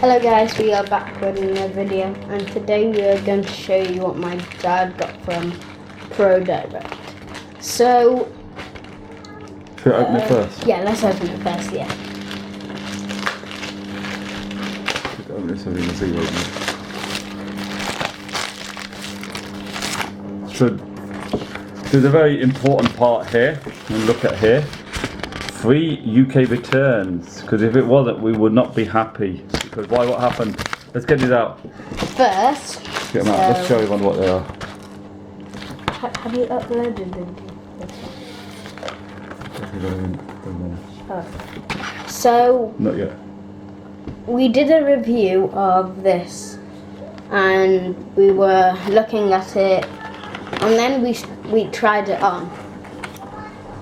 Hello guys, we are back with another video, and today we are going to show you what my dad got from ProDirect. So, should I open it first? Yeah, let's open it first, yeah. Should open it so we can see what it is. So, there's a very important part here, and look at here. Free UK returns, because if it wasn't, we would not be happy. Because why? What happened? Let's get it out. First, Get them out. Let's show everyone what they are. Have you uploaded them? So, Not yet. we did a review of this, and we were looking at it, and then we tried it on.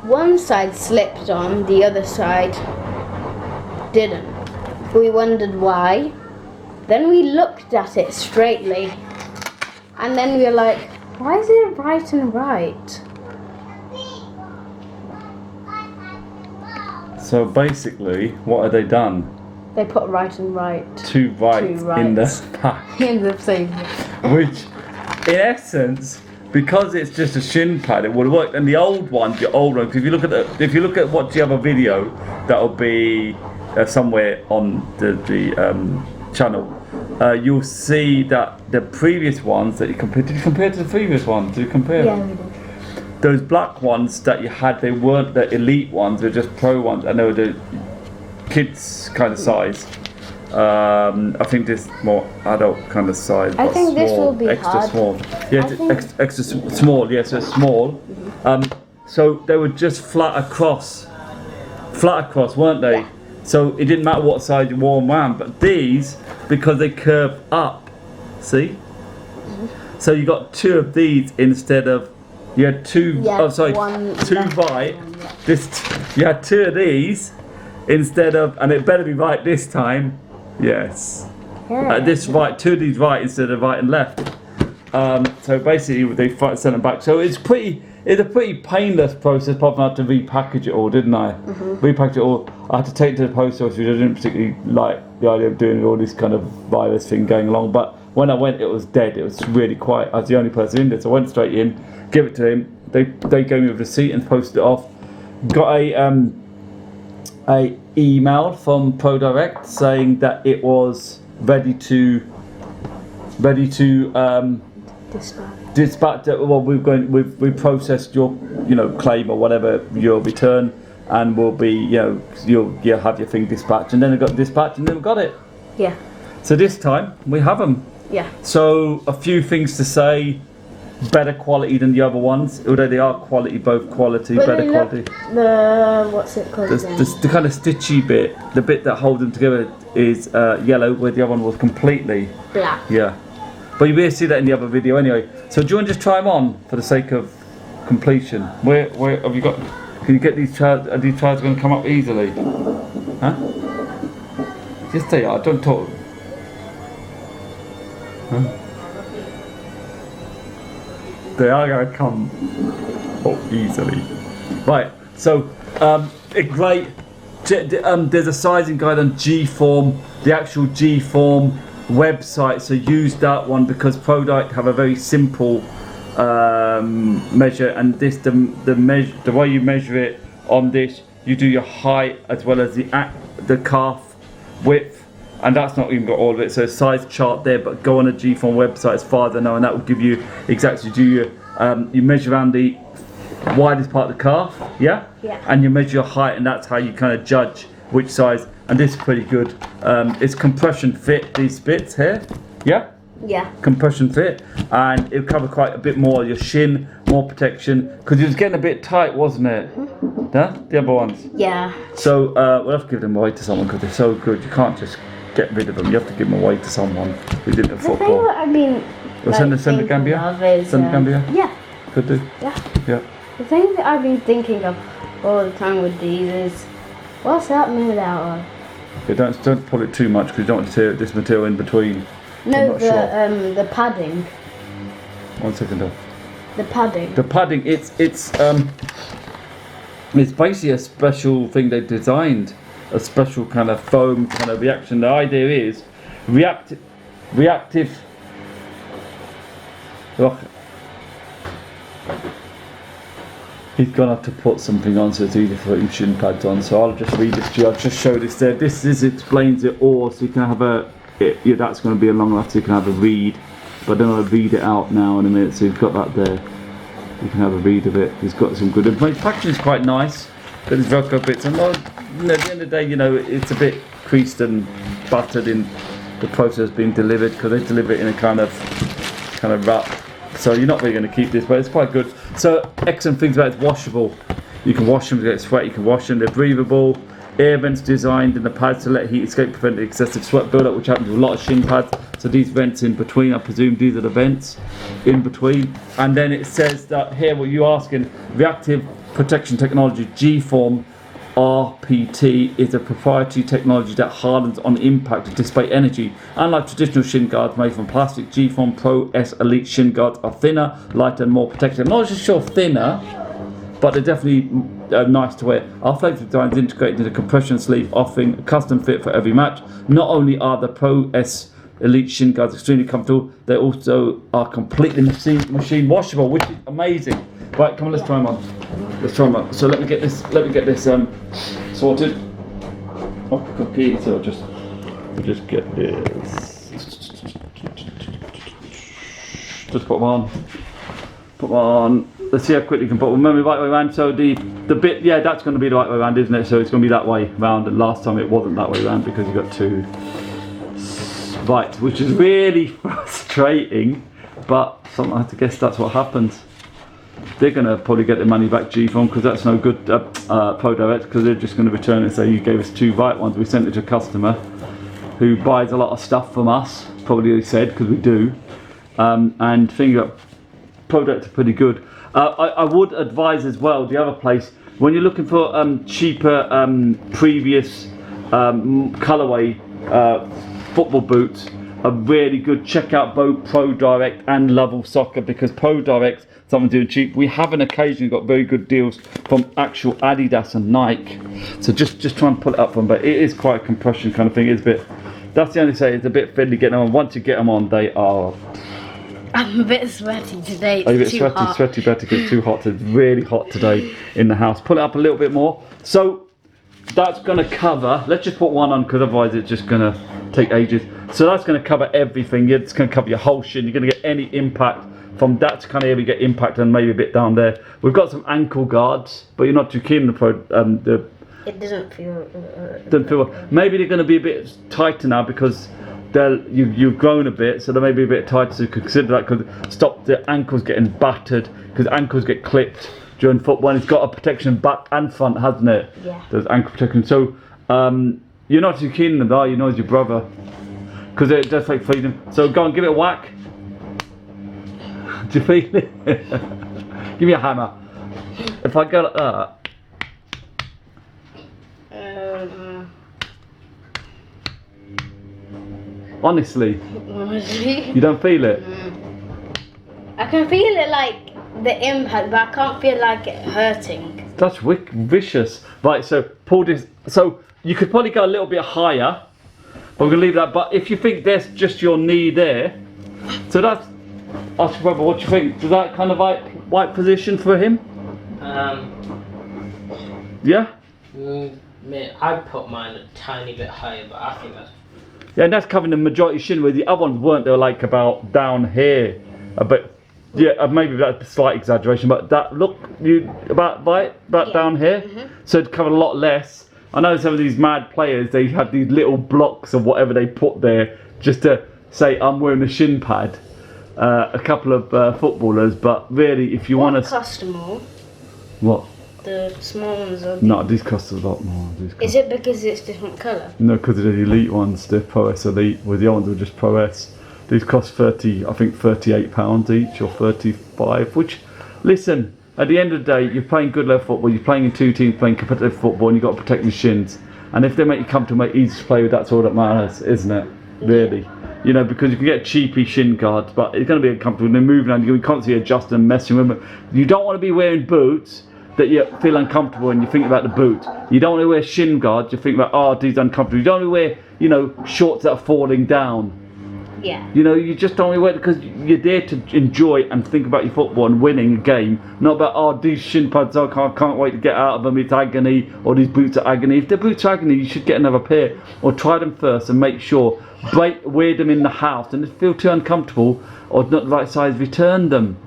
One side slipped on, the other side didn't. We wondered why. Then we looked at it straightly, and then we were like, why is it right and right? So basically, what have they done? They put right and right. Two right in the pack. In the same. Which, in essence, because it's just a shin pad, it would have worked. And the old one, because if you look at what the other video, that'll be somewhere on the channel, you'll see that the previous ones that you compared. Did you compare to the previous ones? Did you compare? Yeah, we did. Those black ones that you had, they weren't the elite ones. They're just pro ones, and they were the kids kind of size. I think this more adult kind of size. I think small, this will be extra hard. small. Yeah, extra small. Yes, so small. So they were just flat across, weren't they? Yeah. So it didn't matter what side you wore them around. But these, because they curve up, see. So you got two of these instead of you had two. Yeah, oh, sorry, one two left, right. one right. You had two of these instead of, and it better be right this time. Yes. Yeah. This right, two of these right instead of right and left. So basically, they sent them back. So it's a pretty painless process. Apart from I had to repackage it all, didn't I? Repackage it all. I had to take it to the post office, which I didn't particularly like the idea of doing all this kind of virus thing going along. But when I went, it was dead. It was really quiet. I was the only person in there, so I went straight in, give it to him. They gave me a receipt and posted it off. Got a email from ProDirect saying that it was ready to dispatch. Well, we've processed your claim or whatever, your return, and will be you'll have your thing dispatched, and then it got dispatched, and then we got it. Yeah. So this time we have them. Yeah. So a few things to say. Better quality than the other ones, although they are quality, both quality, But better quality. What's it called? The kind of stitchy bit, the bit that holds them together is yellow, where the other one was completely black. Yeah, but you will see that in the other video anyway. So do you want to just try them on for the sake of completion? Where have you got? Can you get these charts? Are these charts going to come up easily? Huh? Yes, they are. Don't talk. Huh? They are going to come easily. Right, so great. There's a sizing guide on G Form, the actual G Form website. So use that one because ProDirect have a very simple measure, and this the way you measure it on this, you do your height as well as the calf width. And that's not even got all of it, so size chart there, but go on a G Form website as far as I know, and that will give you exactly, you measure around the widest part of the calf, yeah? Yeah. And you measure your height, and that's how you kind of judge which size, and this is pretty good. It's compression fit, these bits here, yeah? Yeah. Compression fit, and it'll cover quite a bit more of your shin, more protection, because it was getting a bit tight, wasn't it? Yeah? The other ones? Yeah. So we'll have to give them away to someone because they're so good, you can't just get rid of them. You have to give them away to someone who didn't have The thing football. that I've been Send the Gambia? Send the Gambia? Yeah. Could do. Yeah. Yeah. The thing that I've been thinking of all the time with these is, what's that made out of? Yeah, don't pull it too much because you don't want to tear this material in between. No, the padding. 1 second though. The padding. The padding, it's basically a special thing they designed, a special kind of foam kind of reaction. The idea is reactive. Look. He's gonna have to put something on so it's easy for him shin pads on. So I'll just read this to you. I'll just show this there. This explains it all, so you can have that's going to be a long enough so you can have a read. But then I'll read it out now in a minute. So you've got that there. You can have a read of it. He's got some good information. Packaging is quite nice. Got his Velcro bits. And at the end of the day, it's a bit creased and buttered in the process being delivered, because they deliver it in a kind of wrap. So you're not really going to keep this, but it's quite good. So excellent things about it's washable. You can wash them to get sweat. You can wash them. They're breathable. Air vents designed in the pads to let heat escape, prevent excessive sweat buildup, which happens with a lot of shin pads. So these vents in between, I presume these are the vents in between. And then it says that here, what you're asking, reactive protection technology, G Form RPT, is a proprietary technology that hardens on impact to dissipate energy. Unlike traditional shin guards made from plastic, G Form Pro S Elite shin guards are thinner, lighter, and more protective. Not just sure thinner, but they're definitely nice to wear. Our flexible design is integrated into compression sleeve, offering a custom fit for every match. Not only are the Pro S Elite shin guards extremely comfortable, they also are completely machine washable, which is amazing. Right, come on, let's try them on. Let's try them on. So let me get this sorted. Oh, cookie. So we'll just get this. Just put them on. Put them on. Let's see how quickly you can put them. Remember, right way around. So the bit, yeah, that's going to be the right way around, isn't it? So it's going to be that way round. And last time it wasn't that way around because you got two. Right, which is really frustrating. But I guess that's what happens. They're going to probably get their money back, G Form, because that's no good, Pro Direct, because they're just going to return it and say you gave us two right ones. We sent it to a customer who buys a lot of stuff from us, probably they said, because we do. And thinking about Pro Direct are pretty good. I would advise as well, the other place, when you're looking for cheaper previous colourway football boots, are really good. Check out both Pro Direct and Lovell Soccer, because Pro Direct, someone doing cheap. We haven't occasionally got very good deals from actual Adidas and Nike. So just try and pull it up from, but it is quite a compression kind of thing. It's a bit. That's the only say. It's a bit fiddly getting them on. Once you get them on, they are. I'm a bit sweaty today. Are you a bit sweaty? Better get too hot. It's really hot today in the house. Pull it up a little bit more. So that's going to cover. Let's just put one on, because otherwise it's just going to take ages. So that's going to cover everything. It's going to cover your whole shin. You're going to get any impact from that to kind of maybe get impact, and maybe a bit down there. We've got some ankle guards, but you're not too keen on the It doesn't feel. Doesn't feel. Maybe they're going to be a bit tighter now because you've grown a bit, so they may be a bit tighter. So you could consider that, because stop the ankles getting battered, because ankles get clipped during football. And it's got a protection back and front, hasn't it? Yeah. There's ankle protection. So you're not too keen on them, are you? Know as your brother, because it does take freedom. So go and give it a whack. Do you feel it? Give me a hammer. If I go like that. Honestly, you don't feel it? I can feel it, like the impact, but I can't feel like it hurting. That's vicious. Right, so pull this. So you could probably go a little bit higher, but we're going to leave that. But if you think there's just your knee there, so that's. Ask your brother, what do you think? Is that kind of right position for him? Yeah? I'd put mine a tiny bit higher, but I think that's... Yeah, and that's covering the majority shin, where the other ones weren't. They were like about down here. A bit, yeah, maybe that's a slight exaggeration, but that, look, about down here. Mm-hmm. So it'd cover a lot less. I know some of these mad players, they have these little blocks of whatever they put there just to say, I'm wearing a shin pad. A couple of footballers, but really, if you want to... What cost more? What? The small ones are... No, these cost a lot more. Is it because it's different colour? No, because of the elite ones, the Pro S Elite, where the other ones are just Pro S. These cost £38 each, or 35, which, listen, at the end of the day, you're playing good level football, you're playing in two teams, playing competitive football, and you've got to protect your shins. And if they make you comfortable, make it easy to play with, that's all that matters, isn't it? Really. You know, because you can get cheapy shin guards, but it's going to be uncomfortable. They're moving around, you're going to be constantly adjusting and messing with them. You don't want to be wearing boots that you feel uncomfortable and you think about the boot. You don't want to wear shin guards, you think about, oh, these uncomfortable. You don't want to wear, you know, shorts that are falling down. Yeah. You know, you just don't really wait because you're there to enjoy and think about your football and winning a game. Not about, oh, these shin pads, I can't wait to get out of them, it's agony, or these boots are agony. If the boots are agony, you should get another pair. Or try them first and make sure, wear them in the house, and if you feel too uncomfortable or not the right size, return them.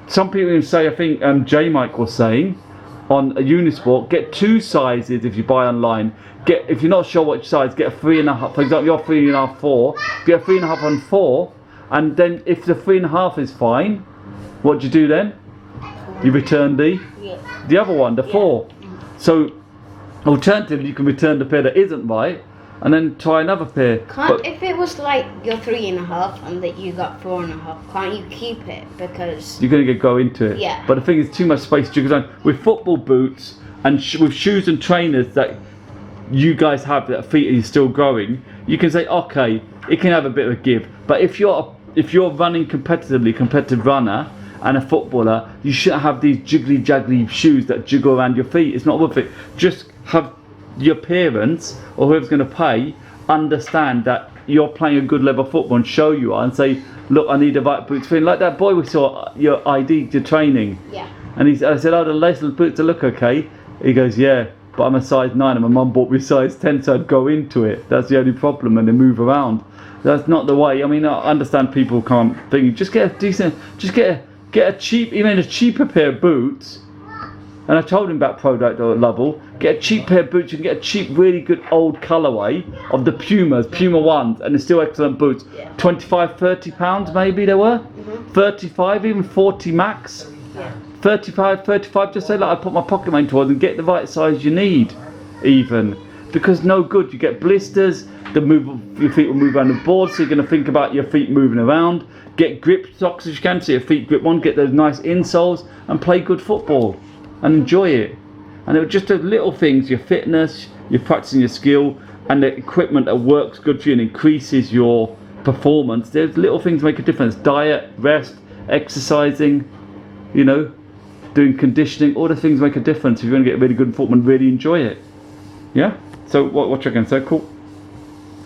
Some people even say, I think J-Mike was saying, on a Unisport, get 2 sizes if you buy online. If you're not sure which size, get a 3.5. For example, you're 3.5, 4. Get a 3.5 and 4, and then if the 3.5 is fine, what do you do then? You return the other one, the 4. So alternatively, you can return the pair that isn't right, and then try another pair. If it was like your 3.5 and that you got 4.5, can't you keep it because you're gonna go into it? Yeah. But the thing is, too much space to jiggle around. With football boots and with shoes and trainers that you guys have that feet are still growing, you can say, okay, it can have a bit of a give. But if you're running competitively, competitive runner and a footballer, you shouldn't have these jiggly jaggly shoes that jiggle around your feet. It's not worth it. Just have your parents or whoever's going to pay understand that you're playing a good level of football and show you are, and say, look, I need the right boots for you. Like that boy we saw your ID to training. Yeah. And I said, oh, the laceless boots look okay. He goes, yeah, but I'm a size 9 and my mum bought me size 10, so I'd go into it. That's the only problem, and they move around. That's not the way. I mean, I understand people can't think. Just get a decent, get a cheap, even a cheaper pair of boots. And I told him about product or Lovell. Get a cheap pair of boots. You can get a cheap, really good old colourway of the Puma ones, and they're still excellent boots. Yeah. 25, 30 pounds maybe they were. 35, even 40 max. Yeah. 35, just say, like, I put my pocket money towards and get the right size you need, even. Because no good, you get blisters, your feet will move around the board, so you're going to think about your feet moving around. Get grip socks as you can, so your feet grip on, get those nice insoles, and play good football, and enjoy it. And it was just those little things, your fitness, you're practicing your skill, and the equipment that works good for you and increases your performance. There's little things make a difference. Diet, rest, exercising, you know, doing conditioning, all the things make a difference if you want to get really good football and really enjoy it. Yeah? So what you reckon? So cool?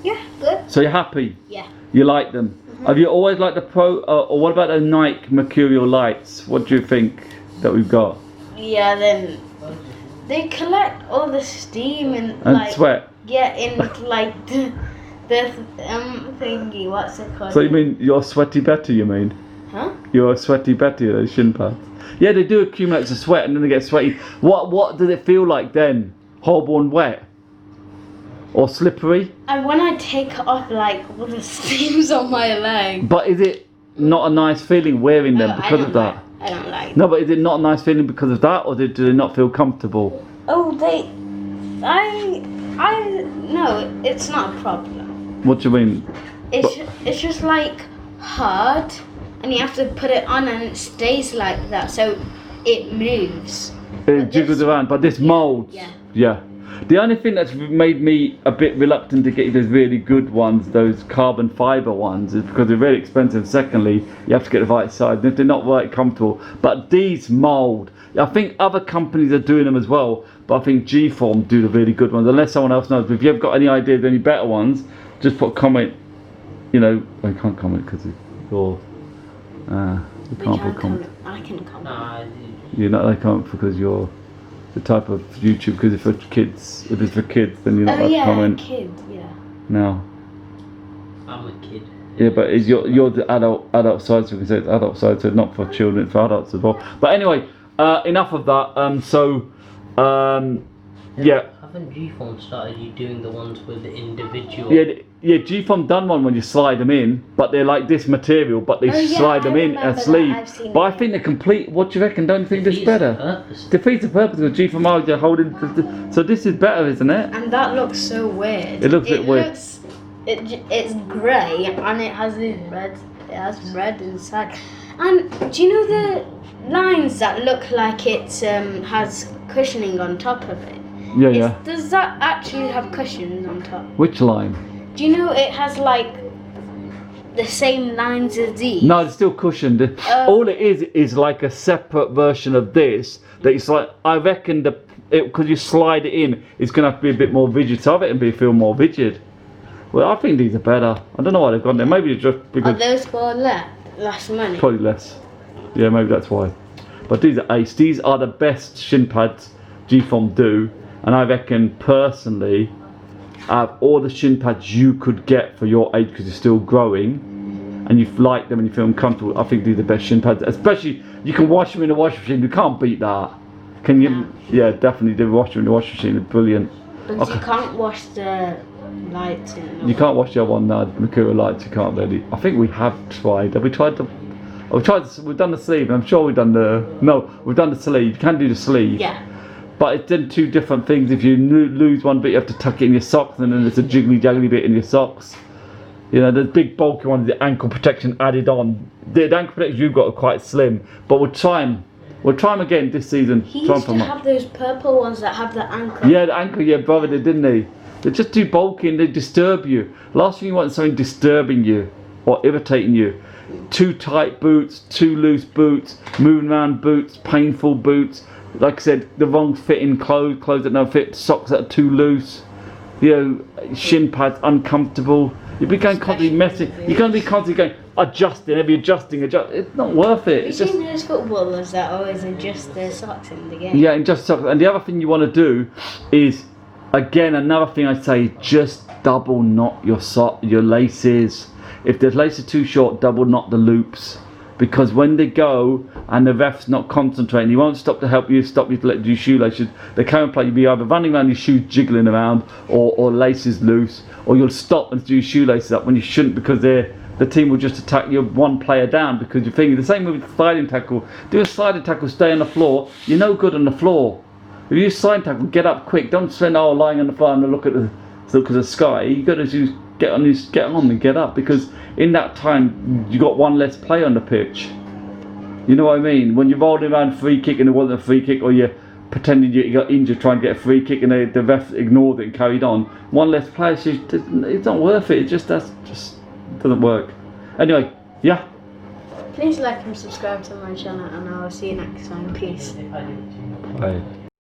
Yeah, good. So you're happy? Yeah. You like them? Have you always liked the Pro, or what about the Nike Mercurial Lights? What do you think that we've got? Yeah, then they collect all the steam and like sweat. Yeah, in like the thingy. What's it called? So you mean you're sweaty Betty? You mean? Huh? You're a sweaty Betty, those shin pads. Yeah, they do accumulate some sweat and then they get sweaty. What does it feel like then? Horrible and wet? Or slippery? And when I take off like all the steams on my leg. But is it not a nice feeling wearing them because of that? I don't like. No, but is it not a nice feeling because of that, or do they not feel comfortable? Oh, no, it's not a problem. What do you mean? It's just like hard, and you have to put it on, and it stays like that, so it moves. It jiggles around, but this molds. Yeah. The only thing that's made me a bit reluctant to get those really good ones, those carbon fibre ones, is because they're very expensive. Secondly, you have to get the right size, and if they're not right comfortable. But these mould. I think other companies are doing them as well, but I think G Form do the really good ones, unless someone else knows. But if you've got any idea of any better ones, just put a comment. You know, I can't comment because you're... you can't put comment. I can comment. Nah, You're not like comment because you're the type of YouTube, because if it's for kids, then you're not allowed to comment. Kid, yeah. No. I'm a kid. Yeah, but you're the adult side, so we can say it's adult side, so not for children, it's for adults as well. But anyway, enough of that. Yeah. Haven't G Form started you doing the ones with the individual? Yeah, G Form done one when you slide them in, but they're like this material, but they slide them in a sleeve. But I think they're complete. What do you reckon? Don't you think this is better? Defeats the purpose of G Form are holding. So this is better, isn't it? And that looks so weird. It looks a bit weird. It's grey and it has this red. It has red inside. And do you know the lines that look like it has cushioning on top of it? Yeah. Does that actually have cushions on top? Which line? Do you know it has like the same lines as these? No, it's still cushioned. All it is like a separate version of this. That it's like, I reckon because you slide it in, it's gonna have to be a bit more rigid. So I reckon it'll feel more rigid. Well, I think these are better. I don't know why they've gone there. Maybe it's just Are because those for less money? probably less. Yeah, maybe that's why. But these are ace. These are the best shin pads G Form do, and I reckon personally, out of all the shin pads you could get for your age because you're still growing, and you like them and you feel comfortable, I think these are the best shin pads. Especially you can wash them in the washing machine. You can't beat that. Can you? No. Yeah, definitely. Do wash them in the washing machine. It's brilliant. But you can't wash the lights in. You can't wash the other one now, Mercurial lights, you can't really. I think we have tried. Have we tried the... We've done the sleeve, and I'm sure we've done the... No, we've done the sleeve. You can do the sleeve. Yeah. But it's done two different things. If you lose one bit, you have to tuck it in your socks, and then there's a jiggly jaggly bit in your socks. You know, the big bulky ones, the ankle protection added on. The ankle protection you've got are quite slim, but we'll try them again this season. He used to have those purple ones that have the ankle. Yeah, the ankle, yeah, brother did, didn't he? They're just too bulky and they disturb you. Last thing you want is something disturbing you or irritating you. Too tight boots, too loose boots, moving around boots, painful boots. Like I said, the wrong fitting clothes that don't fit, socks that are too loose. You know, shin pads uncomfortable. You'll be going constantly messy. You're going to be constantly going adjusting. It's not worth it. It's Have just... you seen those footballers that always adjust their socks in the game? Yeah, and just socks. And the other thing you want to do is, again, another thing I say, just double knot your laces. If the laces are too short, double knot the loops. Because when they go and the ref's not concentrating, he won't stop to help you, stop you to let you do shoelaces. The camera play, you'll be either running around your shoes jiggling around or laces loose, or you'll stop and do your shoelaces up when you shouldn't, because the team will just attack you one player down because you're thinking. The same with sliding tackle. Do a sliding tackle, stay on the floor. You're no good on the floor. If you use sliding tackle, get up quick. Don't spend all lying on the floor and look at the sky. You got to get on and get up, because in that time you got one less play on the pitch. You know what I mean? When you're rolling around free kick and it wasn't a free kick, or you're pretending you got injured trying to get a free kick and the ref ignored it and carried on, one less play, so it's not worth it. It just doesn't work. Anyway, yeah. Please like and subscribe to my channel, and I will see you next time. Peace. Bye.